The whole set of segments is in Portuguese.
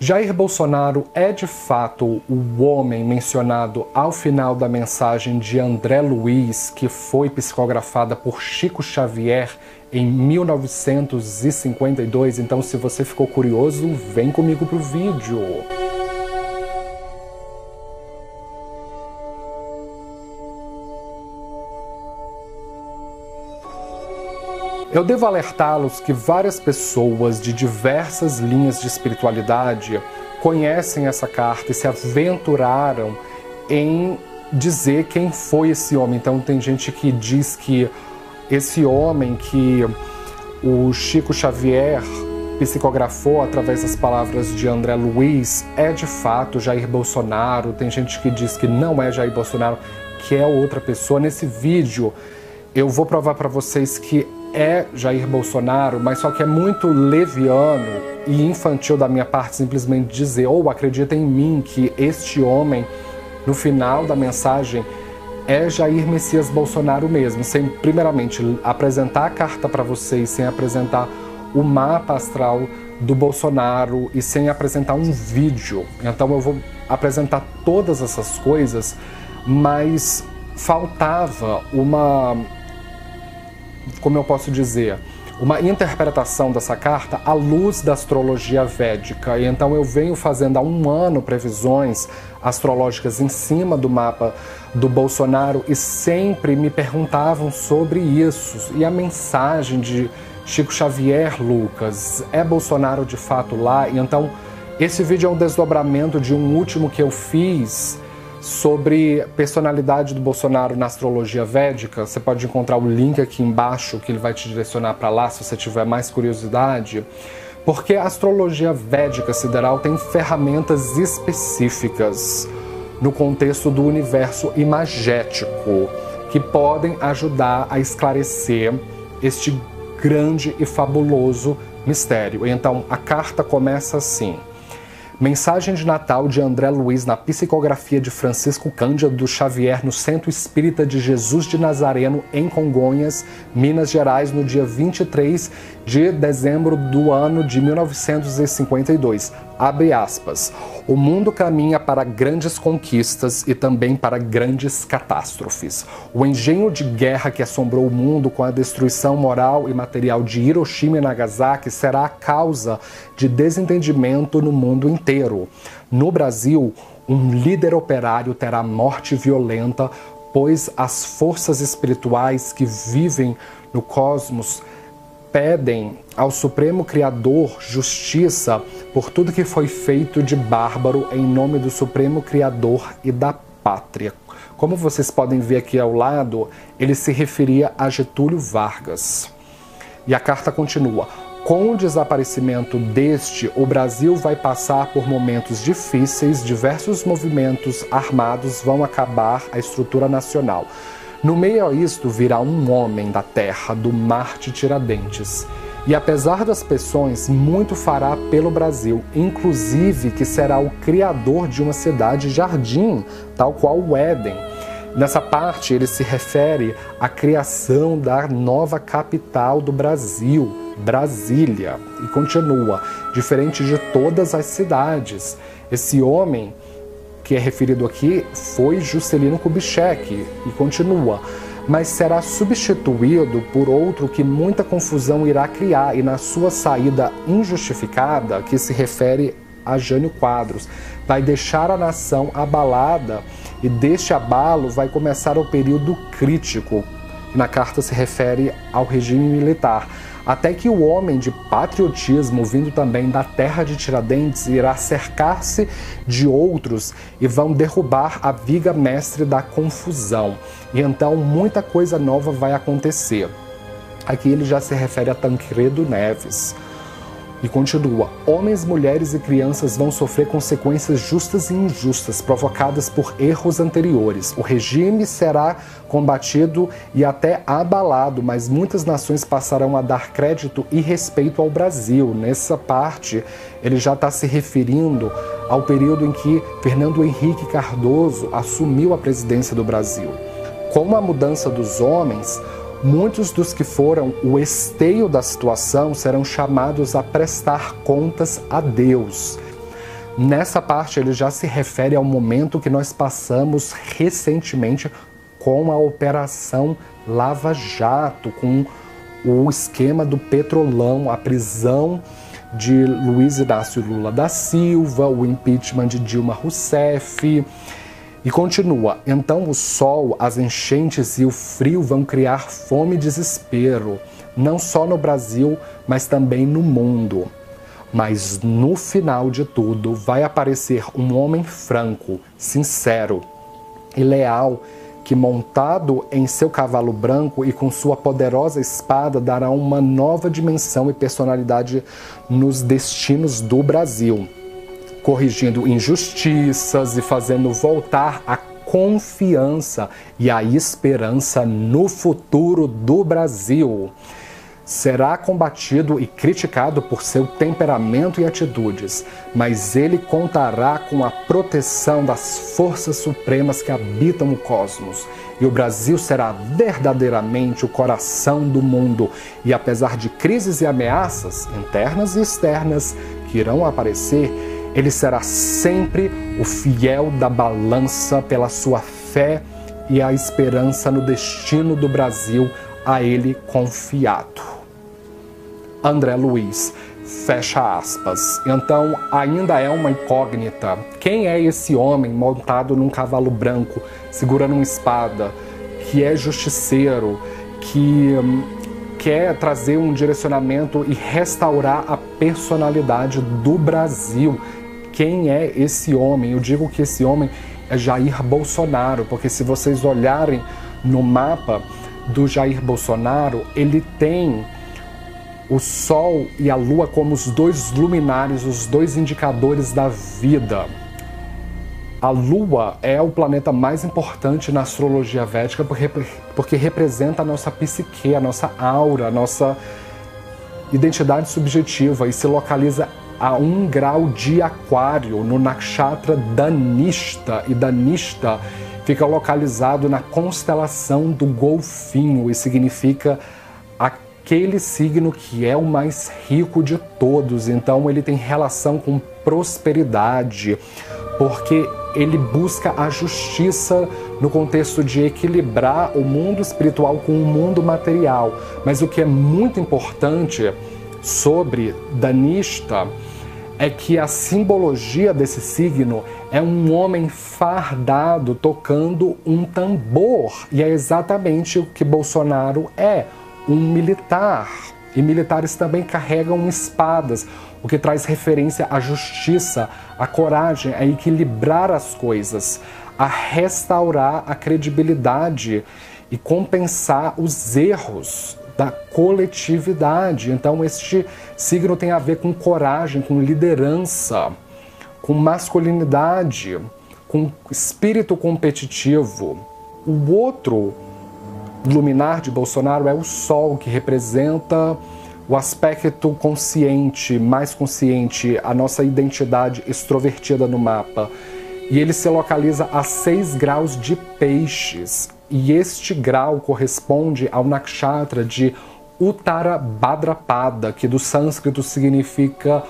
Jair Bolsonaro é de fato o homem mencionado ao final da mensagem de André Luiz, que foi psicografada por Chico Xavier em 1952. Então, se você ficou curioso, vem comigo pro vídeo. Eu devo alertá-los que várias pessoas de diversas linhas de espiritualidade conhecem essa carta e se aventuraram em dizer quem foi esse homem. Então tem gente que diz que esse homem que o Chico Xavier psicografou através das palavras de André Luiz é de fato Jair Bolsonaro. Tem gente que diz que não é Jair Bolsonaro, que é outra pessoa. Nesse vídeo eu vou provar para vocês que é Jair Bolsonaro, mas só que é muito leviano e infantil da minha parte simplesmente dizer, ou acredita em mim, que este homem, no final da mensagem, é Jair Messias Bolsonaro mesmo, sem primeiramente apresentar a carta para vocês, sem apresentar o mapa astral do Bolsonaro e sem apresentar um vídeo. Então eu vou apresentar todas essas coisas, mas faltava uma, como eu posso dizer, uma interpretação dessa carta à luz da astrologia védica. E então eu venho fazendo há um ano previsões astrológicas em cima do mapa do Bolsonaro e sempre me perguntavam sobre isso. E a mensagem de Chico Xavier, Lucas, é Bolsonaro de fato lá? E então esse vídeo é um desdobramento de um último que eu fiz sobre personalidade do Bolsonaro na astrologia védica. Você pode encontrar o link aqui embaixo, que ele vai te direcionar para lá se você tiver mais curiosidade, porque a astrologia védica sideral tem ferramentas específicas no contexto do universo imagético que podem ajudar a esclarecer este grande e fabuloso mistério. Então a carta começa assim: mensagem de Natal de André Luiz na psicografia de Francisco Cândido Xavier no Centro Espírita de Jesus de Nazareno, em Congonhas, Minas Gerais, no dia 23 de dezembro do ano de 1952. Abre aspas. O mundo caminha para grandes conquistas e também para grandes catástrofes. O engenho de guerra que assombrou o mundo com a destruição moral e material de Hiroshima e Nagasaki será a causa de desentendimento no mundo inteiro. No Brasil, um líder operário terá morte violenta, pois as forças espirituais que vivem no cosmos pedem ao Supremo Criador justiça por tudo que foi feito de bárbaro em nome do Supremo Criador e da pátria. Como vocês podem ver aqui ao lado, ele se referia a Getúlio Vargas. E a carta continua: com o desaparecimento deste, o Brasil vai passar por momentos difíceis, diversos movimentos armados vão acabar a estrutura nacional. No meio a isto virá um homem da terra, do mar de Tiradentes. E apesar das pressões, muito fará pelo Brasil, inclusive que será o criador de uma cidade-jardim, tal qual o Éden. Nessa parte ele se refere à criação da nova capital do Brasil, Brasília. E continua, diferente de todas as cidades. Esse homem que é referido aqui foi Juscelino Kubitschek, e continua, mas será substituído por outro que muita confusão irá criar, e na sua saída injustificada, que se refere a Jânio Quadros, vai deixar a nação abalada, e deste abalo vai começar o período crítico. Na carta se refere ao regime militar, até que o homem de patriotismo, vindo também da terra de Tiradentes, irá cercar-se de outros e vão derrubar a viga mestre da confusão. E então muita coisa nova vai acontecer. Aqui ele já se refere a Tancredo Neves. E continua, homens, mulheres e crianças vão sofrer consequências justas e injustas provocadas por erros anteriores. O regime será combatido e até abalado, mas muitas nações passarão a dar crédito e respeito ao Brasil. Nessa parte, ele já está se referindo ao período em que Fernando Henrique Cardoso assumiu a presidência do Brasil. Com a mudança dos homens, muitos dos que foram o esteio da situação serão chamados a prestar contas a Deus. Nessa parte ele já se refere ao momento que nós passamos recentemente com a Operação Lava Jato, com o esquema do Petrolão, a prisão de Luiz Inácio Lula da Silva, o impeachment de Dilma Rousseff. E continua: então o sol, as enchentes e o frio vão criar fome e desespero, não só no Brasil, mas também no mundo. Mas no final de tudo vai aparecer um homem franco, sincero e leal, que montado em seu cavalo branco e com sua poderosa espada dará uma nova dimensão e personalidade nos destinos do Brasil, corrigindo injustiças e fazendo voltar a confiança e a esperança no futuro do Brasil. Será combatido e criticado por seu temperamento e atitudes, mas ele contará com a proteção das forças supremas que habitam o cosmos. E o Brasil será verdadeiramente o coração do mundo. E apesar de crises e ameaças, internas e externas, que irão aparecer, ele será sempre o fiel da balança pela sua fé e a esperança no destino do Brasil a ele confiado. André Luiz, fecha aspas. Então, ainda é uma incógnita. Quem é esse homem montado num cavalo branco, segurando uma espada, que é justiceiro, que quer trazer um direcionamento e restaurar a personalidade do Brasil? Quem é esse homem? Eu digo que esse homem é Jair Bolsonaro, porque se vocês olharem no mapa do Jair Bolsonaro, ele tem o Sol e a Lua como os dois luminares, os dois indicadores da vida. A Lua é o planeta mais importante na astrologia védica porque representa a nossa psique, a nossa aura, a nossa identidade subjetiva e se localiza a 1 grau de Aquário, no nakshatra Dhanishta. E Dhanishta fica localizado na constelação do Golfinho e significa aquele signo que é o mais rico de todos. Então ele tem relação com prosperidade, porque ele busca a justiça no contexto de equilibrar o mundo espiritual com o mundo material. Mas o que é muito importante sobre Dhanishta é que a simbologia desse signo é um homem fardado tocando um tambor. E é exatamente o que Bolsonaro é, um militar. E militares também carregam espadas, o que traz referência à justiça, à coragem, a equilibrar as coisas, a restaurar a credibilidade e compensar os erros da coletividade. Então este signo tem a ver com coragem, com liderança, com masculinidade, com espírito competitivo. O outro luminar de Bolsonaro é o Sol, que representa o aspecto consciente, mais consciente, a nossa identidade extrovertida no mapa. E ele se localiza a 6 graus de Peixes. E este grau corresponde ao nakshatra de Uttara Bhadrapada, que do sânscrito significa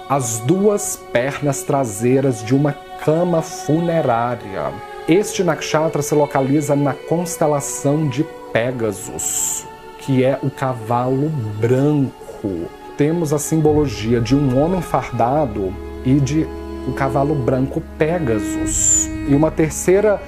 as duas pernas traseiras de uma cama funerária. Este nakshatra se localiza na constelação de Pégasus, que é o cavalo branco. Temos a simbologia de um homem fardado e de o cavalo branco Pégasus. E uma terceira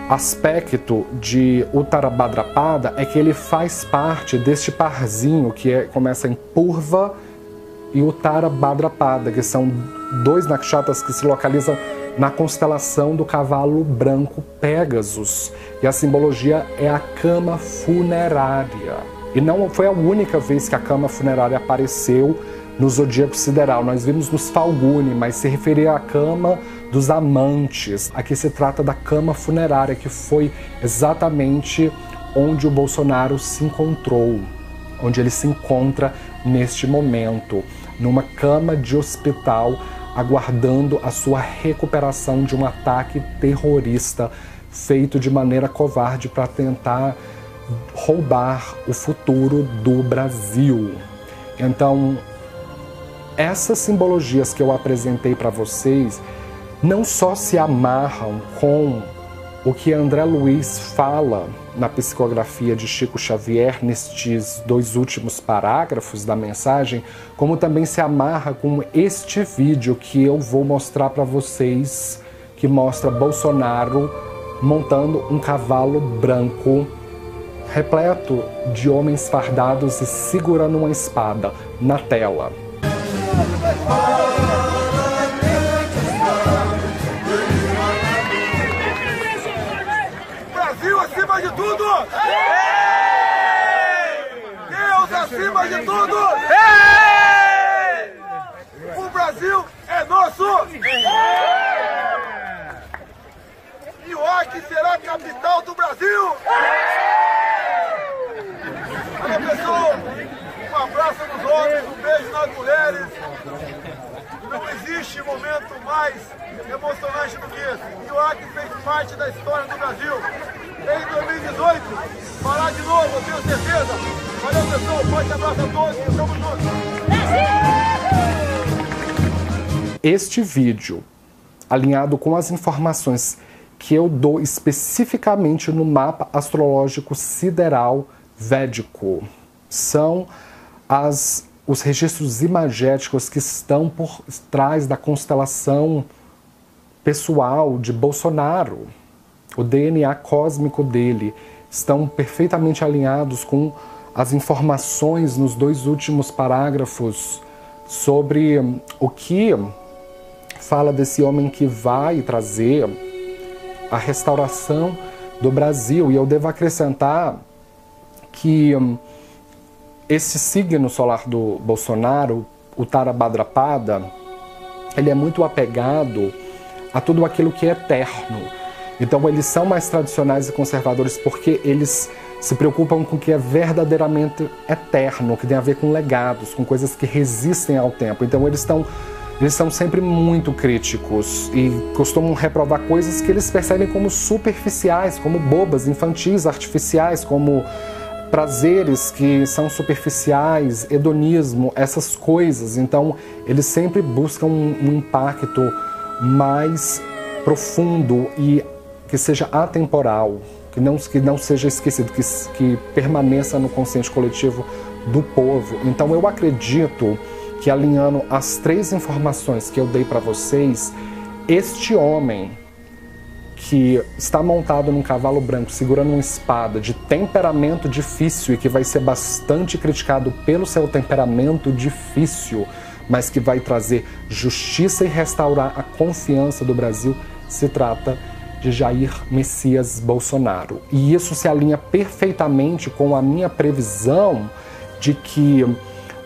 aspecto de Uttara Bhadrapada é que ele faz parte deste parzinho que começa em Purva e Uttara Bhadrapada, que são dois nakshatras que se localizam na constelação do cavalo branco Pégasus. E a simbologia é a cama funerária. E não foi a única vez que a cama funerária apareceu no zodíaco sideral. Nós vimos nos Falguni, mas se referia à cama dos amantes. Aqui se trata da cama funerária, que foi exatamente onde o Bolsonaro se encontrou, onde ele se encontra neste momento, numa cama de hospital, aguardando a sua recuperação de um ataque terrorista feito de maneira covarde para tentar roubar o futuro do Brasil. Então, essas simbologias que eu apresentei para vocês não só se amarram com o que André Luiz fala na psicografia de Chico Xavier nestes 2 últimos parágrafos da mensagem, como também se amarra com este vídeo que eu vou mostrar para vocês, que mostra Bolsonaro montando um cavalo branco repleto de homens fardados e segurando uma espada na tela. Brasil acima de tudo! Deus acima de tudo! O Brasil é nosso! E o Acre será a capital do Brasil! Olha, pessoal, um abraço nos homens, um beijo nas mulheres. Não existe momento mais emocionante do que esse. E o Acre fez parte da história do Brasil. Em 2018, fará de novo, eu tenho certeza. Valeu, pessoal, um forte abraço a todos e estamos juntos. Este vídeo, alinhado com as informações que eu dou especificamente no mapa astrológico sideral védico, são os registros imagéticos que estão por trás da constelação pessoal de Bolsonaro. O DNA cósmico dele estão perfeitamente alinhados com as informações nos 2 últimos parágrafos sobre o que fala desse homem que vai trazer a restauração do Brasil. E eu devo acrescentar que esse signo solar do Bolsonaro, o Uttara Bhadrapada, ele é muito apegado a tudo aquilo que é eterno. Então eles são mais tradicionais e conservadores porque eles se preocupam com o que é verdadeiramente eterno, que tem a ver com legados, com coisas que resistem ao tempo. Então eles são sempre muito críticos e costumam reprovar coisas que eles percebem como superficiais, como bobas, infantis, artificiais, como prazeres que são superficiais, hedonismo, essas coisas. Então eles sempre buscam um impacto mais profundo e que seja atemporal, que não seja esquecido, que permaneça no consciente coletivo do povo. Então eu acredito que, alinhando as 3 informações que eu dei para vocês, este homem que está montado num cavalo branco, segurando uma espada, de temperamento difícil e que vai ser bastante criticado pelo seu temperamento difícil, mas que vai trazer justiça e restaurar a confiança do Brasil, se trata de Jair Messias Bolsonaro. E isso se alinha perfeitamente com a minha previsão de que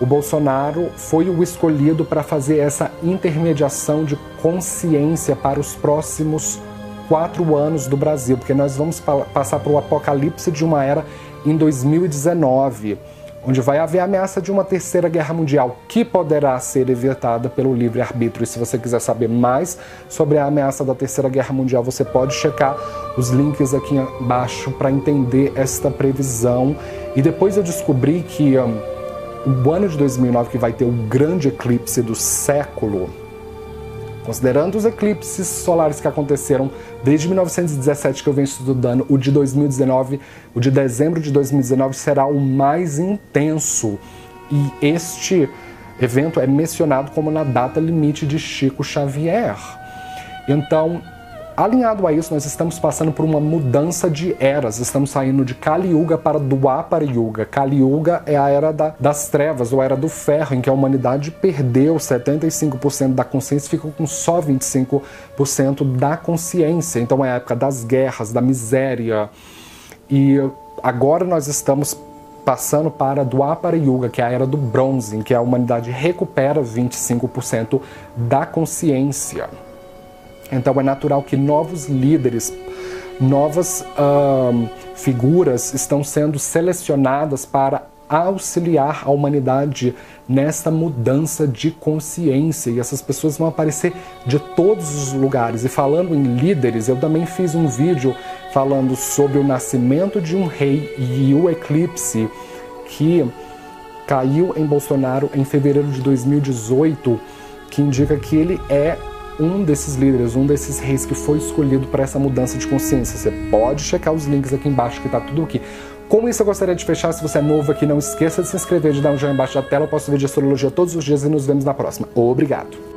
o Bolsonaro foi o escolhido para fazer essa intermediação de consciência para os próximos 4 anos do Brasil, porque nós vamos passar para o apocalipse de uma era em 2019, onde vai haver a ameaça de uma 3ª guerra mundial, que poderá ser evitada pelo livre-arbítrio. E se você quiser saber mais sobre a ameaça da 3ª guerra mundial, você pode checar os links aqui embaixo para entender esta previsão. E depois eu descobri que o ano de 2009, que vai ter o grande eclipse do século, considerando os eclipses solares que aconteceram desde 1917, que eu venho estudando, o de 2019, o de dezembro de 2019 será o mais intenso. E este evento é mencionado como na data limite de Chico Xavier. Então, alinhado a isso, nós estamos passando por uma mudança de eras. Estamos saindo de Kali Yuga para Dwapara Yuga. Kali Yuga é a era das trevas, ou a era do ferro, em que a humanidade perdeu 75% da consciência e ficou com só 25% da consciência. Então é a época das guerras, da miséria. E agora nós estamos passando para Dwapara Yuga, que é a era do bronze, em que a humanidade recupera 25% da consciência. Então é natural que novos líderes, novas figuras estão sendo selecionadas para auxiliar a humanidade nesta mudança de consciência. E essas pessoas vão aparecer de todos os lugares. E falando em líderes, eu também fiz um vídeo falando sobre o nascimento de um rei e o eclipse, que caiu em Bolsonaro em fevereiro de 2018, que indica que ele é um desses líderes, um desses reis que foi escolhido para essa mudança de consciência. Você pode checar os links aqui embaixo, que tá tudo aqui. Com isso, eu gostaria de fechar. Se você é novo aqui, não esqueça de se inscrever, de dar um joinha embaixo da tela. Eu posto vídeo de astrologia todos os dias e nos vemos na próxima. Obrigado!